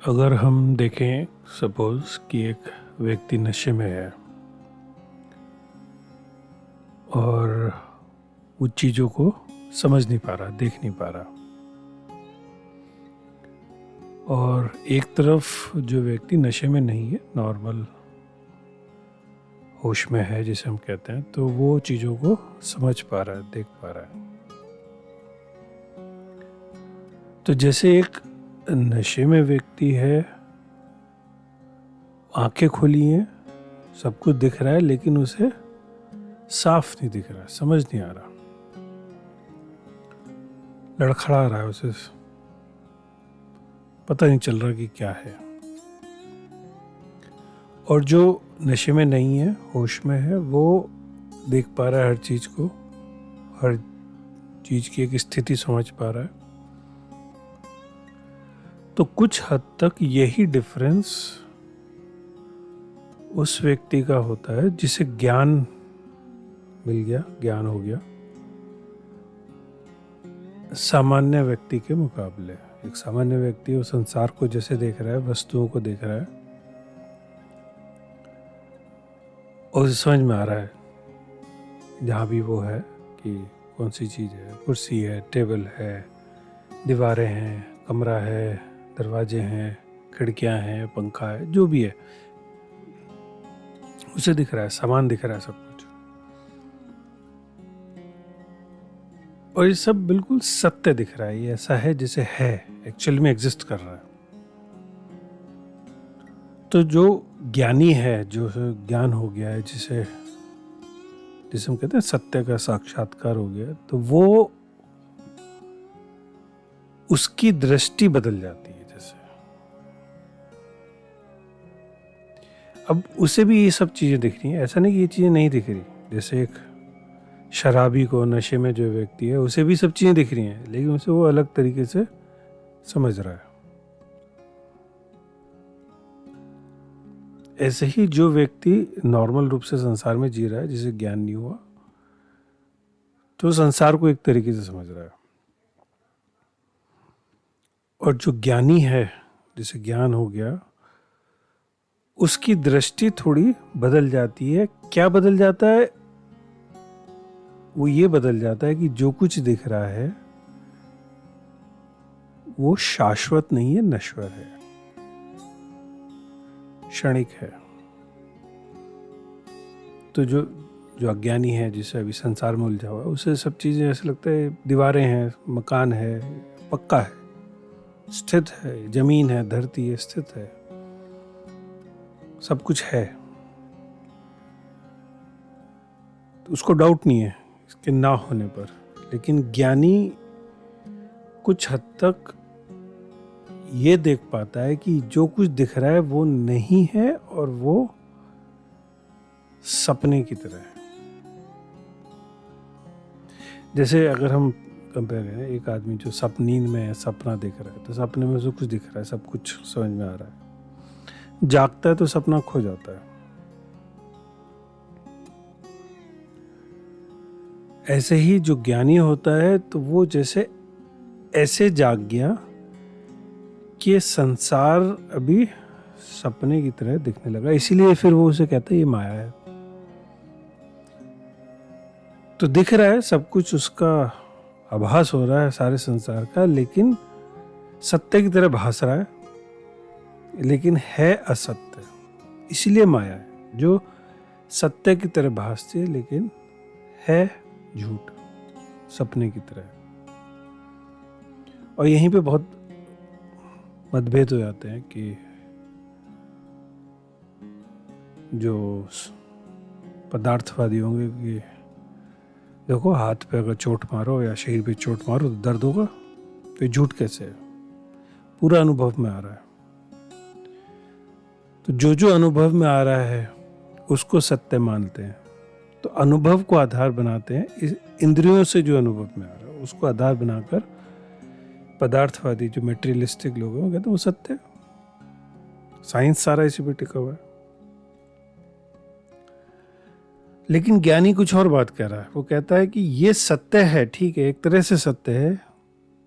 अगर हम देखें सपोज कि एक व्यक्ति नशे में है और वो चीज़ों को समझ नहीं पा रहा, देख नहीं पा रहा, और एक तरफ जो व्यक्ति नशे में नहीं है, नॉर्मल होश में है जिसे हम कहते हैं, तो वो चीज़ों को समझ पा रहा है, देख पा रहा है। तो जैसे एक नशे में व्यक्ति है, आंखें खुली हैं, सब कुछ दिख रहा है, लेकिन उसे साफ नहीं दिख रहा, समझ नहीं आ रहा, लड़खड़ा रहा है, उसे पता नहीं चल रहा कि क्या है। और जो नशे में नहीं है, होश में है, वो देख पा रहा है हर चीज को, हर चीज की एक स्थिति समझ पा रहा है। तो कुछ हद तक यही डिफरेंस उस व्यक्ति का होता है जिसे ज्ञान मिल गया, ज्ञान हो गया, सामान्य व्यक्ति के मुकाबले। एक सामान्य व्यक्ति वो संसार को जैसे देख रहा है, वस्तुओं को देख रहा है, और उसे समझ में आ रहा है जहाँ भी वो है कि कौन सी चीज़ है, कुर्सी है, टेबल है, दीवारें हैं, कमरा है, दरवाजे हैं, खिड़कियाँ हैं, पंखा है, जो भी है उसे दिख रहा है, सामान दिख रहा है, सब कुछ। और ये सब बिल्कुल सत्य दिख रहा है, ये ऐसा है जैसे है, एक्चुअल में एग्जिस्ट कर रहा है। तो जो ज्ञानी है, जो ज्ञान हो गया है, जिसे हम कहते हैं सत्य का साक्षात्कार हो गया, तो वो उसकी दृष्टि बदल जाती है। जैसे अब उसे भी ये सब चीजें दिख रही हैं, ऐसा नहीं कि ये चीजें नहीं दिख रही। जैसे एक शराबी को, नशे में जो व्यक्ति है, उसे भी सब चीजें दिख रही हैं, लेकिन उसे वो अलग तरीके से समझ रहा है। ऐसे ही जो व्यक्ति नॉर्मल रूप से संसार में जी रहा है, जिसे ज्ञान नहीं हुआ, तो संसार को एक तरीके से समझ रहा है। और जो ज्ञानी है, जिसे ज्ञान हो गया, उसकी दृष्टि थोड़ी बदल जाती है। क्या बदल जाता है? वो ये बदल जाता है कि जो कुछ दिख रहा है वो शाश्वत नहीं है, नश्वर है, क्षणिक है। तो जो अज्ञानी है, जिसे अभी संसार में उलझा हुआ है, उसे सब चीजें ऐसे लगता है, दीवारें हैं, मकान है, पक्का है, स्थित है, जमीन है, धरती है, स्थित है, सब कुछ है, तो उसको डाउट नहीं है इसके ना होने पर। लेकिन ज्ञानी कुछ हद तक ये देख पाता है कि जो कुछ दिख रहा है वो नहीं है, और वो सपने की तरह है। जैसे अगर हम कंपेयर करें, एक आदमी जो नींद में सपना देख रहा है, तो सपने में जो कुछ दिख रहा है सब कुछ समझ में आ रहा है। जागता है तो सपना खो जाता है। ऐसे ही जो ज्ञानी होता है, तो वो जैसे ऐसे जाग गया कि संसार अभी सपने की तरह दिखने लगा, इसीलिए फिर वो उसे कहता है ये माया है। तो दिख रहा है सब कुछ, उसका आभास हो रहा है सारे संसार का, लेकिन सत्य की तरह भास रहा है, लेकिन है असत्य, इसीलिए माया है। जो सत्य की तरह भासती है लेकिन है झूठ, सपने की तरह। और यहीं पे बहुत मतभेद हो जाते हैं कि जो पदार्थवादी होंगे कि देखो, हाथ पे अगर चोट मारो या शरीर पे चोट मारो तो दर्द होगा, तो ये झूठ कैसे है? पूरा अनुभव में आ रहा है। तो जो अनुभव में आ रहा है उसको सत्य मानते हैं, तो अनुभव को आधार बनाते हैं। इस इंद्रियों से जो अनुभव में आ रहा है उसको आधार बनाकर पदार्थवादी, जो मेटेरियलिस्टिक लोग हैं, वो कहते हैं वो सत्य है। साइंस सारा इसी पे टिका हुआ है। लेकिन ज्ञानी कुछ और बात कह रहा है। वो कहता है कि ये सत्य है, ठीक है, एक तरह से सत्य है,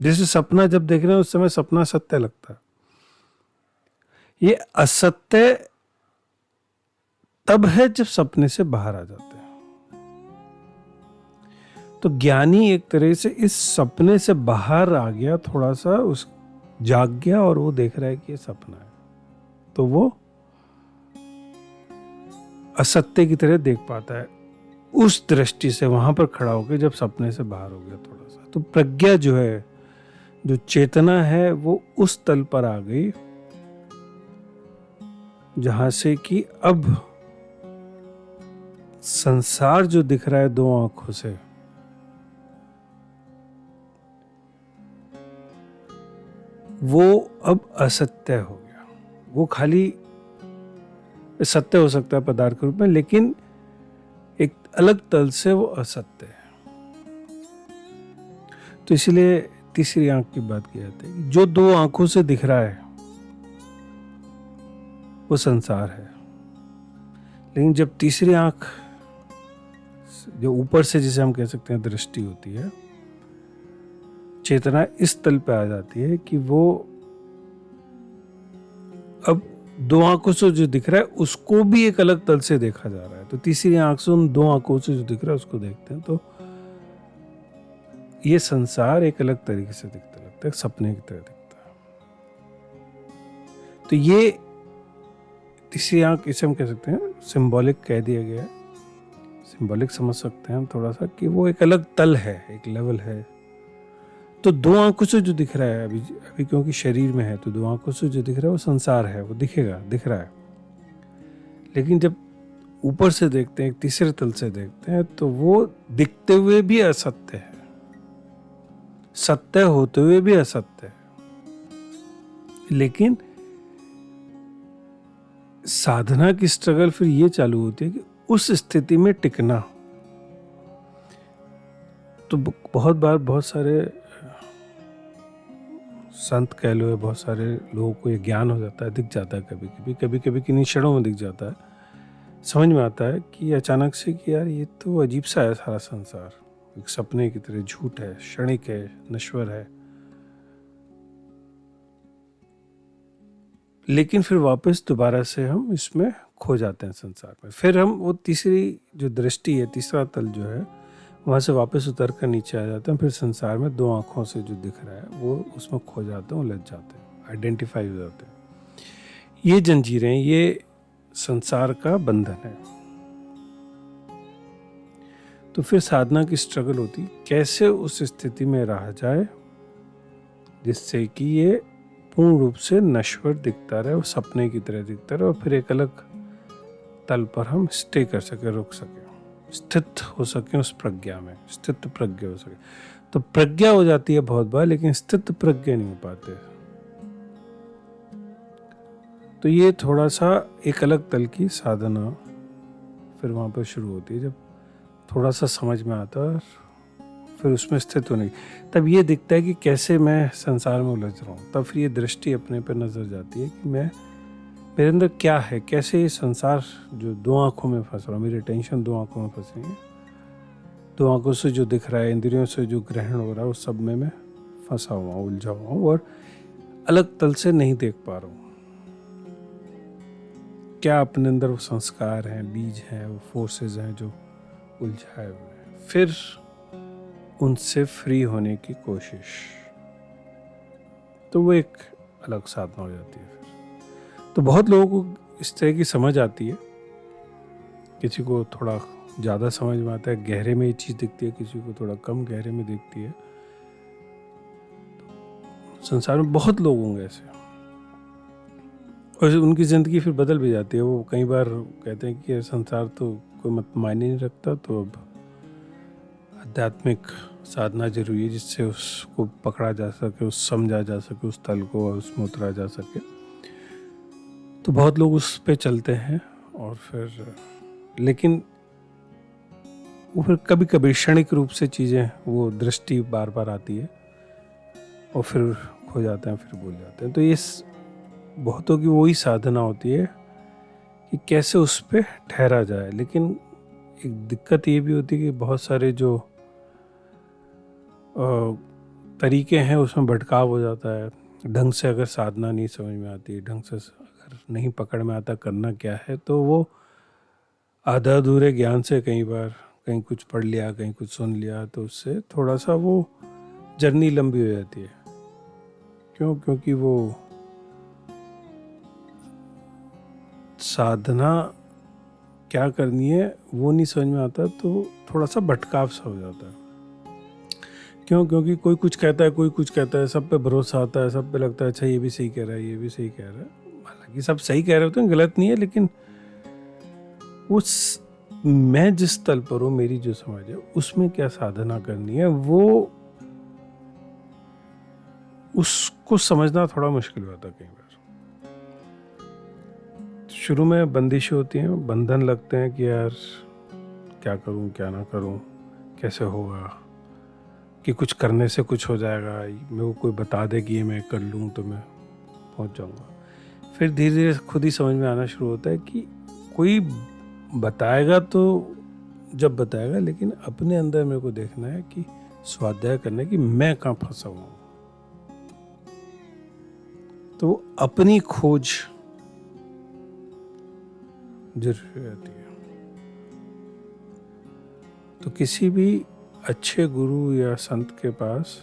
जैसे सपना जब देख रहे हैं उस समय सपना सत्य लगता है, ये असत्य तब है जब सपने से बाहर आ जाते हैं। तो ज्ञानी एक तरह से इस सपने से बाहर आ गया, थोड़ा सा उस जाग गया और वो देख रहा है कि ये सपना है, तो वो असत्य की तरह देख पाता है उस दृष्टि से, वहां पर खड़ा होकर जब सपने से बाहर हो गया थोड़ा सा। तो प्रज्ञा जो है, जो चेतना है, वो उस तल पर आ गई जहां से कि अब संसार जो दिख रहा है दो आंखों से, वो अब असत्य हो गया। वो खाली सत्य हो सकता है पदार्थ के रूप में, लेकिन एक अलग तल से वो असत्य है। तो इसलिए तीसरी आंख की बात की जाती है। जो दो आंखों से दिख रहा है वो संसार है, लेकिन जब तीसरी आंख जो ऊपर से, जिसे हम कह सकते हैं दृष्टि होती है, चेतना इस तल पे आ जाती है कि वो अब दो आंखों से जो दिख रहा है उसको भी एक अलग तल से देखा जा रहा है। तो तीसरी आंख से उन दो आंखों से जो दिख रहा है उसको देखते हैं, तो ये संसार एक अलग तरीके से दिखता लगता है, सपने की तरह दिखता है। तो ये तीसरी आंख, इसे हम कह सकते हैं सिंबॉलिक कह दिया गया है, सिंबॉलिक समझ सकते हैं हम थोड़ा सा, कि वो एक अलग तल है, एक लेवल है। तो दो आंखों से जो दिख रहा है अभी क्योंकि शरीर में है, तो दो आंखों से जो दिख रहा है वो संसार है, वो दिखेगा, दिख रहा है। लेकिन जब ऊपर से देखते हैं, एक तीसरे तल से देखते हैं, तो वो दिखते हुए भी असत्य है, सत्य होते हुए भी असत्य है। लेकिन साधना की स्ट्रगल फिर ये चालू होती है कि उस स्थिति में टिकना। तो बहुत बार बहुत सारे संत कह लो या बहुत सारे लोगों को ये ज्ञान हो जाता है, दिख जाता है कभी कभी किन्हीं क्षणों में दिख जाता है, समझ में आता है कि अचानक से कि यार ये तो अजीब सा है सारा संसार, एक सपने की तरह झूठ है, क्षणिक है, नश्वर है। लेकिन फिर वापस दोबारा से हम इसमें खो जाते हैं संसार में। फिर हम वो तीसरी जो दृष्टि है, तीसरा तल जो है, वहां से वापस उतर कर नीचे आ जाते हैं। फिर संसार में दो आंखों से जो दिख रहा है वो उसमें खो जाते हैं, उलझ जाते हैं, आइडेंटिफाई हो जाते हैं। ये जंजीरें, ये संसार का बंधन है। तो फिर साधना की स्ट्रगल होती, कैसे उस स्थिति में रहा जाए जिससे कि ये पूर्ण रूप से नश्वर दिखता रहे, वो सपने की तरह दिखता रहे, और फिर एक अलग तल पर हम स्टे कर सके, रुक सके, स्थित हो सके उस प्रज्ञा में, स्थित प्रज्ञा हो सके। तो प्रज्ञा हो जाती है बहुत बार, लेकिन स्थित प्रज्ञा नहीं हो पाते। तो ये थोड़ा सा एक अलग तल की साधना फिर वहां पर शुरू होती है, जब थोड़ा सा समझ में आता है, फिर उसमें स्थित होने की, तब ये दिखता है कि कैसे मैं संसार में उलझ रहा हूँ। तब फिर ये दृष्टि अपने पर नजर जाती है कि मैं, मेरे अंदर क्या है, कैसे ये संसार जो दो आंखों में फंस रहा हूँ, मेरी टेंशन दो आंखों में फंसी है, दो आंखों से जो दिख रहा है, इंद्रियों से जो ग्रहण हो रहा है, उस सब में मैं फंसा हुआ हूँ, उलझा हुआ हूँ, और अलग तल से नहीं देख पा रहा हूँ। क्या अपने अंदर वो संस्कार हैं, बीज हैं, वो फोर्सेस हैं जो उलझाए हुए हैं। फिर उनसे फ्री होने की कोशिश, तो वो एक अलग साधना हो जाती है। फिर तो बहुत लोगों को इस तरह की समझ आती है, किसी को थोड़ा ज़्यादा समझ में आता है, गहरे में ये चीज़ दिखती है, किसी को थोड़ा कम गहरे में दिखती है। संसार में बहुत लोग होंगे ऐसे, और उनकी ज़िंदगी फिर बदल भी जाती है। वो कई बार कहते हैं कि संसार तो कोई मायने नहीं रखता, तो अब आध्यात्मिक साधना जरूरी है जिससे उसको पकड़ा जा सके, उस समझा जा सके, उस तल को, और उसमें उतरा जा सके। तो बहुत लोग उस पे चलते हैं, और फिर लेकिन वो फिर कभी कभी क्षणिक रूप से चीज़ें, वो दृष्टि बार बार आती है और फिर खो जाते हैं, फिर भूल जाते हैं। तो ये बहुतों की वही साधना होती है कि कैसे उस पर ठहरा जाए। लेकिन एक दिक्कत ये भी होती है कि बहुत सारे जो तरीके हैं उसमें भटकाव हो जाता है। ढंग से अगर साधना नहीं समझ में आती, ढंग से अगर नहीं पकड़ में आता करना क्या है, तो वो आधा अधूरे ज्ञान से कई बार कहीं कुछ पढ़ लिया, कहीं कुछ सुन लिया, तो उससे थोड़ा सा वो जर्नी लंबी हो जाती है। क्यों? क्योंकि वो साधना क्या करनी है वो नहीं समझ में आता, तो थोड़ा सा भटकाव सा हो जाता है। क्यों? क्योंकि कोई कुछ कहता है, कोई कुछ कहता है, सब पे भरोसा आता है, सब पे लगता है अच्छा ये भी सही कह रहा है, ये भी सही कह रहा है। हालांकि सब सही कह रहे होते हैं, गलत नहीं है, लेकिन उस मैं जिस तल पर हूँ, मेरी जो समझ है, उसमें क्या साधना करनी है, वो उसको समझना थोड़ा मुश्किल होता है कई बार। शुरू में बंदिशें होती हैं, बंधन लगते हैं कि यार क्या करूं, क्या ना करूं, कैसे होगा, कि कुछ करने से कुछ हो जाएगा, मेरे को कोई बता दे कि ये मैं कर लूं तो मैं पहुंच जाऊंगा। फिर धीरे धीरे खुद ही समझ में आना शुरू होता है कि कोई बताएगा तो जब बताएगा, लेकिन अपने अंदर मेरे को देखना है कि स्वाध्याय करना है कि मैं कहाँ फंसा हुआ हूँ। तो अपनी खोज जरूरी रहती है। तो किसी भी अच्छे गुरु या संत के पास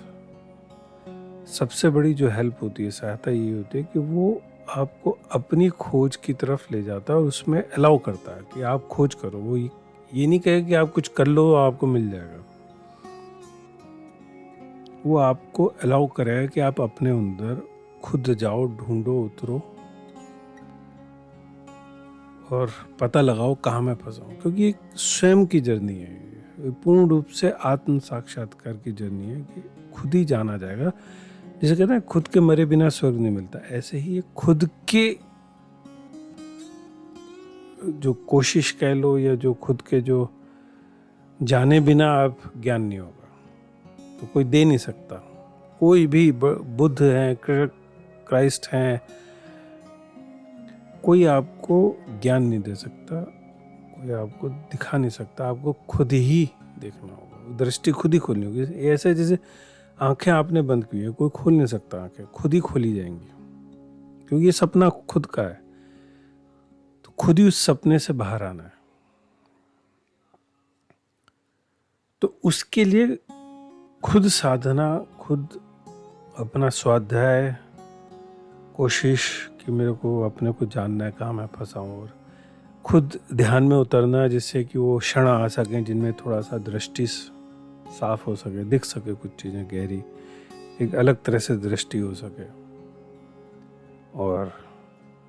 सबसे बड़ी जो हेल्प होती है, सहायता ये होती है कि वो आपको अपनी खोज की तरफ ले जाता है और उसमें अलाउ करता है कि आप खोज करो। वो ये नहीं कहे कि आप कुछ कर लो आपको मिल जाएगा। वो आपको अलाउ करेगा कि आप अपने अंदर खुद जाओ, ढूंढो, उतरो और पता लगाओ कहाँ मैं फंसा हूँ। क्योंकि एक स्वयं की जर्नी है, पूर्ण रूप से आत्म साक्षात्कार की जर्नी है कि खुद ही जाना जाएगा। जैसे कहते हैं खुद के मरे बिना स्वर्ग नहीं मिलता, ऐसे ही ये खुद के जो कोशिश कह लो या जो खुद के जो जाने बिना आप ज्ञान नहीं होगा, तो कोई दे नहीं सकता। कोई भी बुद्ध हैं, क्राइस्ट हैं, कोई आपको ज्ञान नहीं दे सकता, कोई आपको दिखा नहीं सकता। आपको खुद ही देखना होगा, दृष्टि खुद ही खोलनी होगी। ऐसे जैसे आंखें आपने बंद की है, कोई खोल नहीं सकता, आंखें खुद ही खोली जाएंगी, क्योंकि ये सपना खुद का है। तो खुद ही उस सपने से बाहर आना है। तो उसके लिए खुद साधना, खुद अपना स्वाध्याय, कोशिश कि मेरे को अपने को जानना है कहाँ मैं फंसा हूँ, और खुद ध्यान में उतरना जिससे कि वो क्षण आ सकें जिनमें थोड़ा सा दृष्टि साफ हो सके, दिख सके कुछ चीज़ें गहरी, एक अलग तरह से दृष्टि हो सके। और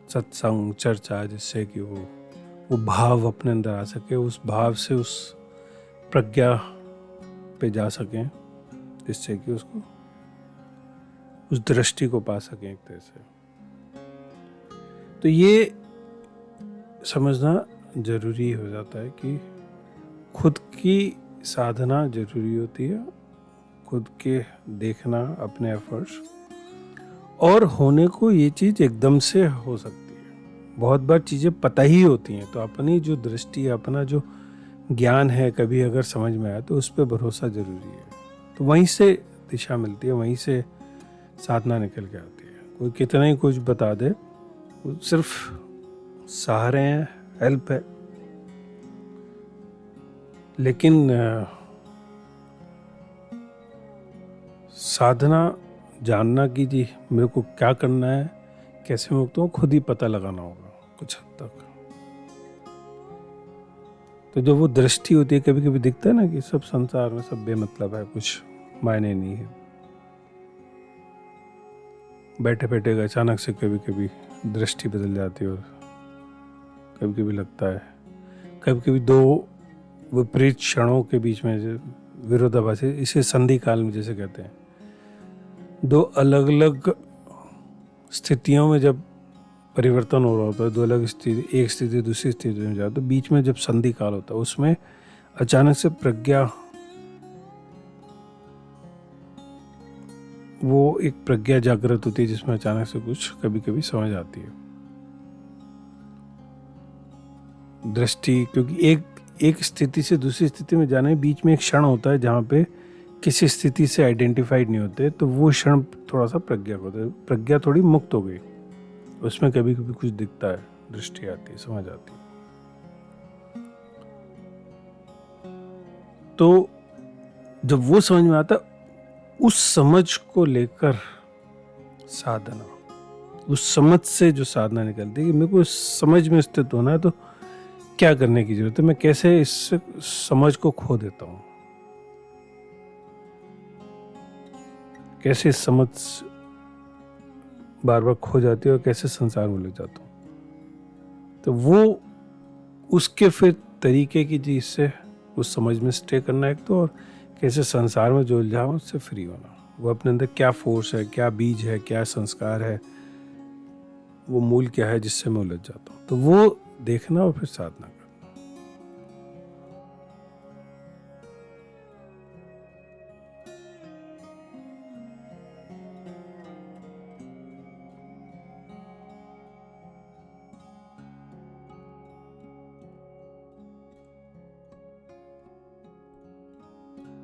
सत्संग, चर्चा, जिससे कि वो भाव अपने अंदर आ सके, उस भाव से उस प्रज्ञा पे जा सकें, जिससे कि उसको उस दृष्टि को पा सकें एक तरह से। तो ये समझना जरूरी हो जाता है कि खुद की साधना जरूरी होती है, खुद के देखना अपने एफर्ट्स, और होने को ये चीज़ एकदम से हो सकती है। बहुत बार चीज़ें पता ही होती हैं, तो अपनी जो दृष्टि, अपना जो ज्ञान है, कभी अगर समझ में आया तो उस पर भरोसा जरूरी है। तो वहीं से दिशा मिलती है, वहीं से साधना निकल के आती है। कोई कितना ही कुछ बता दे, वो सिर्फ सहारे हैं, हेल्प है, लेकिन साधना जानना कि जी मेरे को क्या करना है, कैसे मुक्त हूँ, खुद ही पता लगाना होगा कुछ हद तक। तो जो वो दृष्टि होती है, कभी कभी दिखता है ना कि सब संसार में सब बेमतलब है, कुछ मायने नहीं है। बैठे बैठे अचानक से कभी कभी दृष्टि बदल जाती है, और कभी कभी लगता है, कभी कभी दो विपरीत क्षणों के बीच में विरोधाभासी, इसे संधि काल में जैसे कहते हैं, दो अलग अलग स्थितियों में जब परिवर्तन हो रहा होता है, दो अलग स्थिति, एक स्थिति दूसरी स्थिति में जाए, तो बीच में जब संधि काल होता है, उसमें अचानक से प्रज्ञा, वो एक प्रज्ञा जागृत होती है, जिसमें अचानक से कुछ कभी कभी समझ आती है दृष्टि। क्योंकि एक स्थिति से दूसरी स्थिति में जाने बीच में एक क्षण होता है जहाँ पे किसी स्थिति से आइडेंटिफाइड नहीं होते तो वो क्षण थोड़ा सा प्रज्ञा को होता है, प्रज्ञा थोड़ी मुक्त हो गई, उसमें कभी कभी कुछ दिखता है, दृष्टि आती है, समझ आती है। तो जब वो समझ में आता, उस समझ को लेकर साधना, उस समझ से जो साधना निकलती है कि मेरे को इस समझ में स्थित होना है, तो क्या करने की जरूरत है, मैं कैसे इस समझ को खो देता हूं, कैसे इस समझ बार बार खो जाती है और कैसे संसार में लग जाता हूं। तो वो उसके फिर तरीके की चीज से उस समझ में स्टे करना एक तो, और कैसे संसार में जो उलझा हूं उससे फ्री होना। वो अपने अंदर क्या फोर्स है, क्या बीज है, क्या संस्कार है, वो मूल क्या है जिससे मैं उलझ जाता हूँ, तो वो देखना और फिर साधना करना।